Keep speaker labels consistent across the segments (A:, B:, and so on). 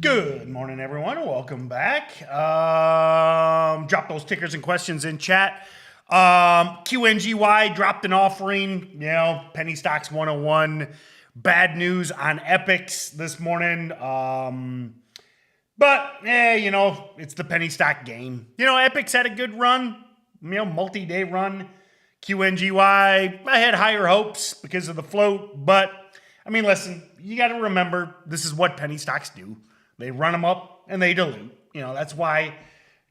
A: Good morning, everyone. Welcome back. Drop those tickers and questions in chat. QNGY dropped an offering, penny stocks 101. Bad news on Epics this morning. It's the penny stock game. Epics had a good run, multi-day run. QNGY, I had higher hopes because of the float, but listen, you got to remember, this is what penny stocks do. They run them up and they dilute. That's why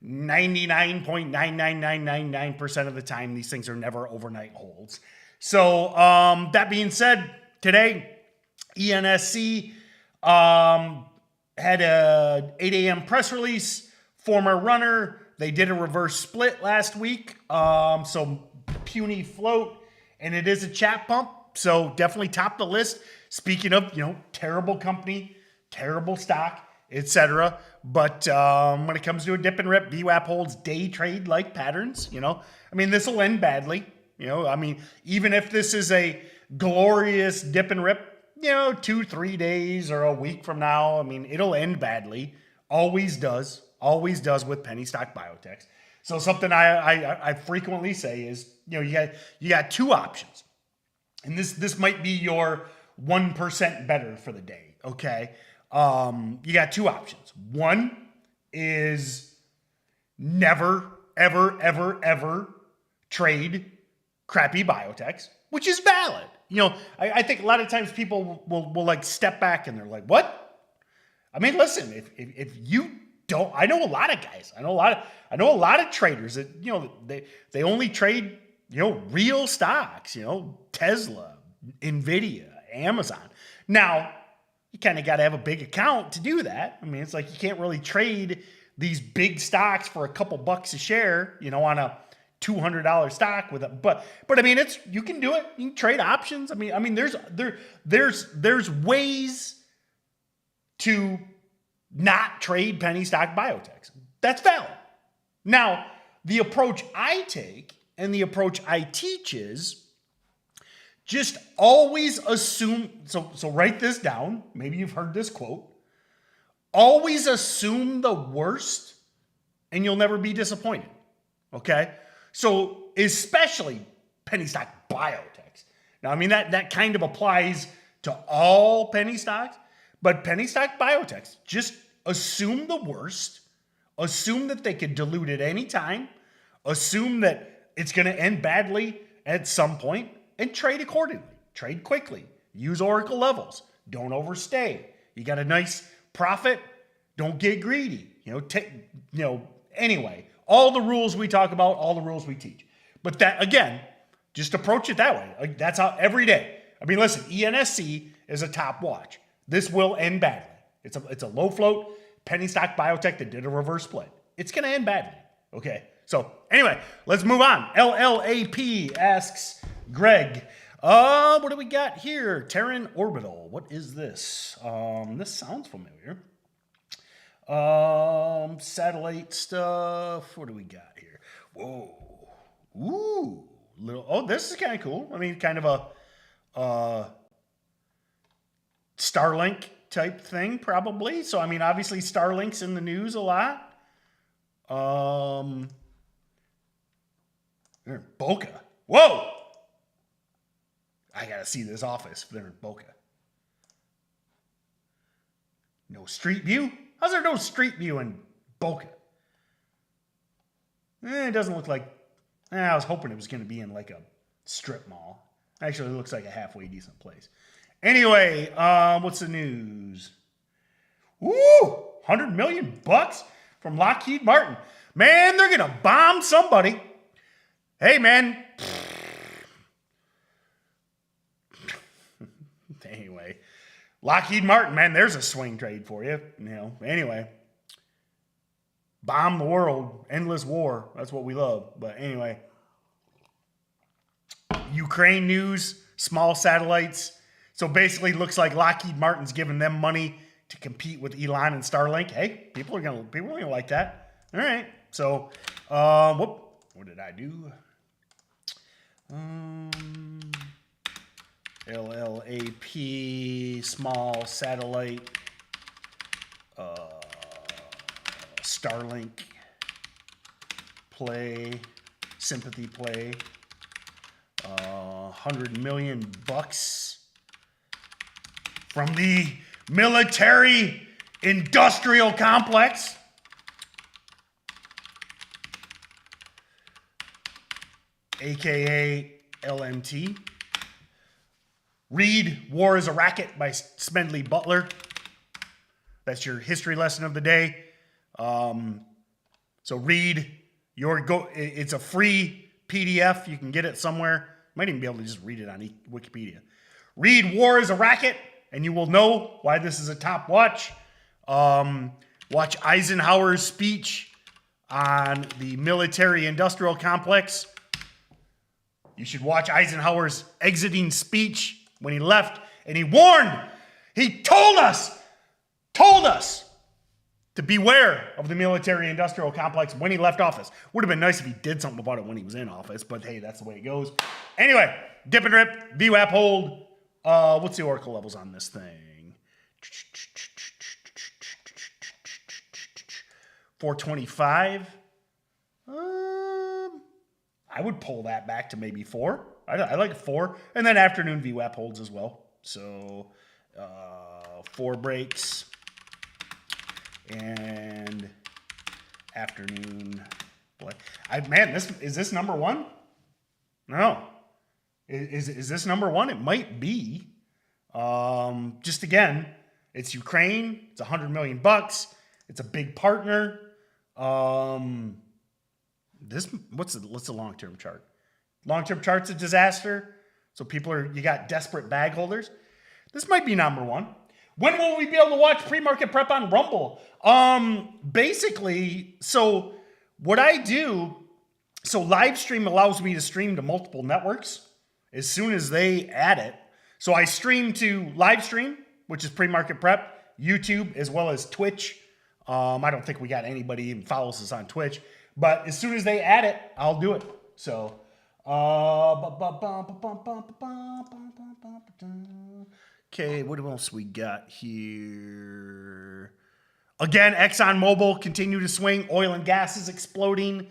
A: 99.99999% of the time, these things are never overnight holds. So that being said, today, ENSC had a 8 a.m. press release, former runner. They did a reverse split last week. So puny float, and it is a chat pump. So definitely top the list. Speaking of, terrible company, terrible stock, etc. But when it comes to a dip and rip, VWAP holds day trade like patterns. This will end badly. Even if this is a glorious dip and rip, 2-3 days or a week from now, it'll end badly. Always does with penny stock biotechs. So something I frequently say is, you got two options, and this might be your 1% better for the day. Okay. You got two options. One is never, ever, ever, ever trade crappy biotechs, which is valid. I think a lot of times people will like step back and they're like, what? Listen, if you don't, I know a lot of guys, I know a lot of traders that, they only trade, real stocks, Tesla, Nvidia, Amazon. Now, you kind of got to have a big account to do that. It's like you can't really trade these big stocks for a couple bucks a share, on a $200 stock with a, but it's, you can do it. You can trade options. There's ways to not trade penny stock biotechs. That's valid. Now, the approach I take and the approach I teach is, just always assume, so write this down. Maybe you've heard this quote. Always assume the worst and you'll never be disappointed. Okay? So especially penny stock biotechs. Now, that kind of applies to all penny stocks, but penny stock biotechs, just assume the worst. Assume that they could dilute at any time. Assume that it's going to end badly at some point. And trade accordingly. Trade quickly. Use Oracle levels. Don't overstay. You got a nice profit. Don't get greedy. Anyway, all the rules we talk about, all the rules we teach. But that, again, just approach it that way. Like, that's how every day. Listen, ENSC is a top watch. This will end badly. It's a low float penny stock biotech that did a reverse split. It's going to end badly. Okay. So anyway, let's move on. LLAP asks Greg, what do we got here? Terran Orbital. What is this? This sounds familiar. Satellite stuff. What do we got here? Whoa. Ooh. This is kind of cool. Kind of a Starlink type thing, probably. So, obviously Starlink's in the news a lot. They're in Boca. Whoa! I gotta see this office if they're in Boca. No street view? How's there no street view in Boca? It doesn't look like... I was hoping it was going to be in like a strip mall. Actually, it looks like a halfway decent place. Anyway, what's the news? Woo! $100 million from Lockheed Martin. Man, they're going to bomb somebody. Hey, man. Anyway, Lockheed Martin, man, there's a swing trade for you. Anyway. Bomb the world. Endless war. That's what we love. But anyway. Ukraine news. Small satellites. So basically looks like Lockheed Martin's giving them money to compete with Elon and Starlink. Hey, people are gonna like that. All right. So, what did I do? LLAP, small satellite Starlink play, sympathy play, $100 million from the military industrial complex. AKA LMT. Read War is a Racket by Smedley Butler. That's your history lesson of the day. So read it's a free PDF. You can get it somewhere. You might even be able to just read it on Wikipedia. Read War is a Racket, and you will know why this is a top watch. Watch Eisenhower's speech on the military-industrial complex. You should watch Eisenhower's exiting speech when he left, and he warned, he told us to beware of the military-industrial complex when he left office. Would have been nice if he did something about it when he was in office, but hey, that's the way it goes. Anyway, dip and rip, VWAP hold. What's the oracle levels on this thing? 425. I would pull that back to maybe 4. I like 4. And then afternoon VWAP holds as well. So 4 breaks. And afternoon play. Is this number 1? No. Is this number 1? It might be. Just again, it's Ukraine. It's $100 million. It's a big partner. What's the long-term chart? Long-term chart's a disaster. So you got desperate bag holders. This might be number 1. When will we be able to watch pre-market prep on Rumble? Basically, so what I do, so live stream allows me to stream to multiple networks as soon as they add it. So I stream to live stream, which is pre-market prep, YouTube, as well as Twitch. I don't think we got anybody even follows us on Twitch, but as soon as they add it, I'll do it. So, okay, what else we got here? Again, ExxonMobil continue to swing. Oil and gas is exploding,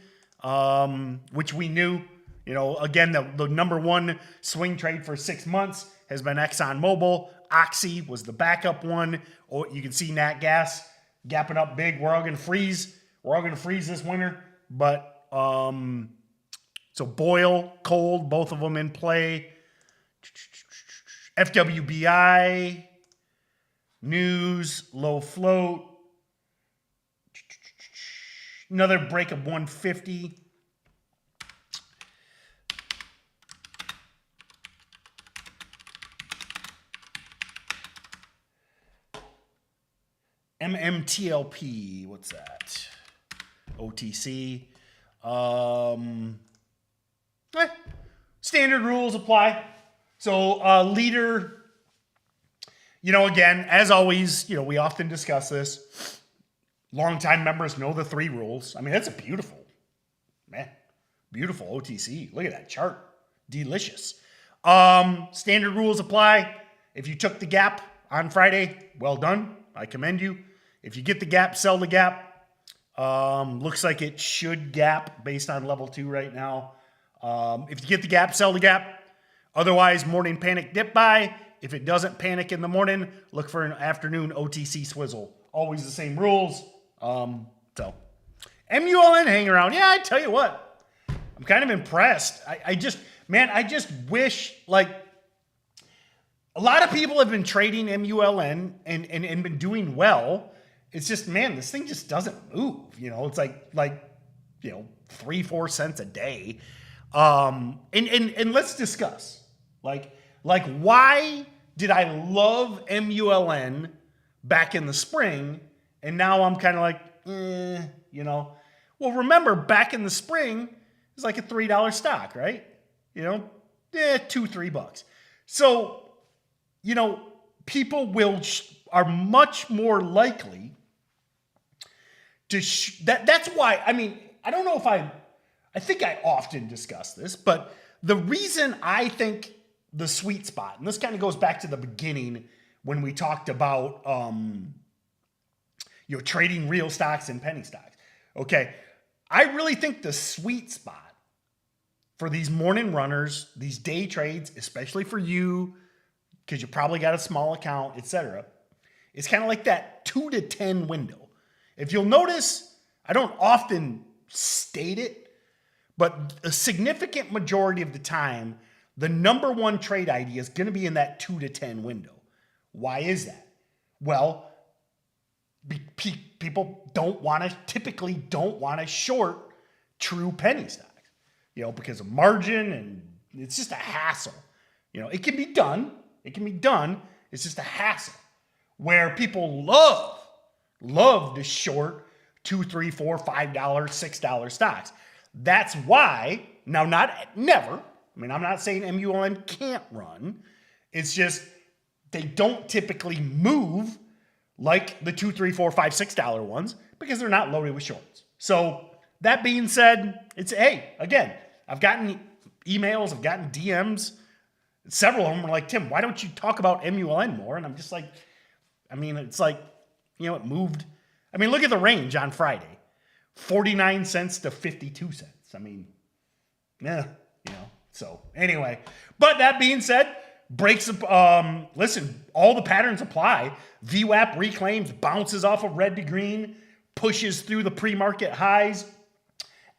A: which we knew. You know, again, the number 1 swing trade for 6 months has been ExxonMobil. Oxy was the backup one. Or you can see Nat Gas gapping up big. We're all going to freeze. We're all going to freeze this winter. But so Boyle, cold, both of them in play. FWBI, news, low float. Another break of 150. MMTLP, what's that? OTC. Standard rules apply. So leader, again, as always, we often discuss this. Longtime members know the 3 rules. I mean, that's a beautiful OTC. Look at that chart. Delicious. Standard rules apply. If you took the gap on Friday, well done. I commend you. If you get the gap, sell the gap. Looks like it should gap based on level 2 right now. If you get the gap, sell the gap. Otherwise, morning panic dip buy. If it doesn't panic in the morning, look for an afternoon OTC swizzle. Always the same rules. So MULN hang around. Yeah, I tell you what, I'm kind of impressed. I just wish, like, a lot of people have been trading MULN and been doing well. It's just, this thing just doesn't move. It's like 3-4 cents a day. And let's discuss, like why did I love MULN back in the spring, and now I'm kind of like, Well, remember, back in the spring, it was like a $3 stock, right? $2-3. So, people are much more likely to that's why, I don't know if I think I often discuss this, but the reason I think the sweet spot, and this kind of goes back to the beginning when we talked about trading real stocks and penny stocks. Okay. I really think the sweet spot for these morning runners, these day trades, especially for you, because you probably got a small account, etc., it's kind of like that 2 to 10 window. If you'll notice, I don't often state it, but a significant majority of the time, the number one trade idea is going to be in that 2 to 10 window. Why is that? Well, people typically don't want to short true penny stocks, because of margin, and it's just a hassle. It can be done. It's just a hassle. Where people love to short $2, $3, $4, $5, $6 stocks. That's why, now never, I'm not saying MULN can't run. It's just they don't typically move like the $2, $3, $4, $5, $6 ones because they're not loaded with shorts. So that being said, again, I've gotten emails, I've gotten DMs. Several of them are like, Tim, why don't you talk about MULN more? And I'm just like, it's like, it moved. Look at the range on Friday, 49 cents to 52 cents. So anyway, but that being said, listen, all the patterns apply. VWAP reclaims, bounces off of red to green, pushes through the pre-market highs.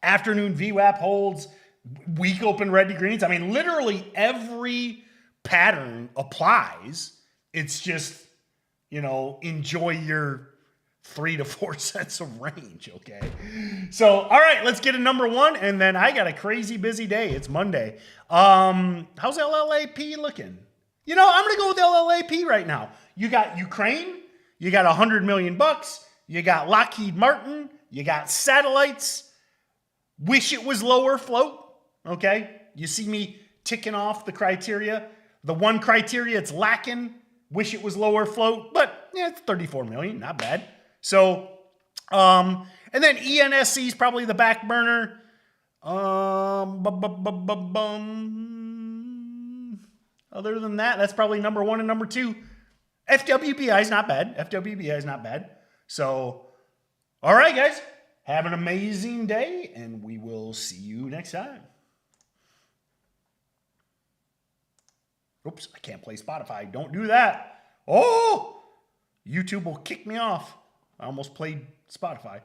A: Afternoon VWAP holds, week open red to greens. Literally every pattern applies. It's just, enjoy your 3 to 4 cents of range, okay? So, all right, let's get a number one, and then I got a crazy busy day. It's Monday. How's LLAP looking? I'm going to go with LLAP right now. You got Ukraine, you got $100 million, you got Lockheed Martin, you got satellites. Wish it was lower float, okay? You see me ticking off the criteria. The one criteria it's lacking, wish it was lower float, but yeah, it's 34 million, not bad. So, and then ENSC is probably the back burner. Other than that, that's probably number one and number two. FWBI is not bad. So, all right, guys, have an amazing day, and we will see you next time. Oops, I can't play Spotify. Don't do that. Oh, YouTube will kick me off. I almost played Spotify.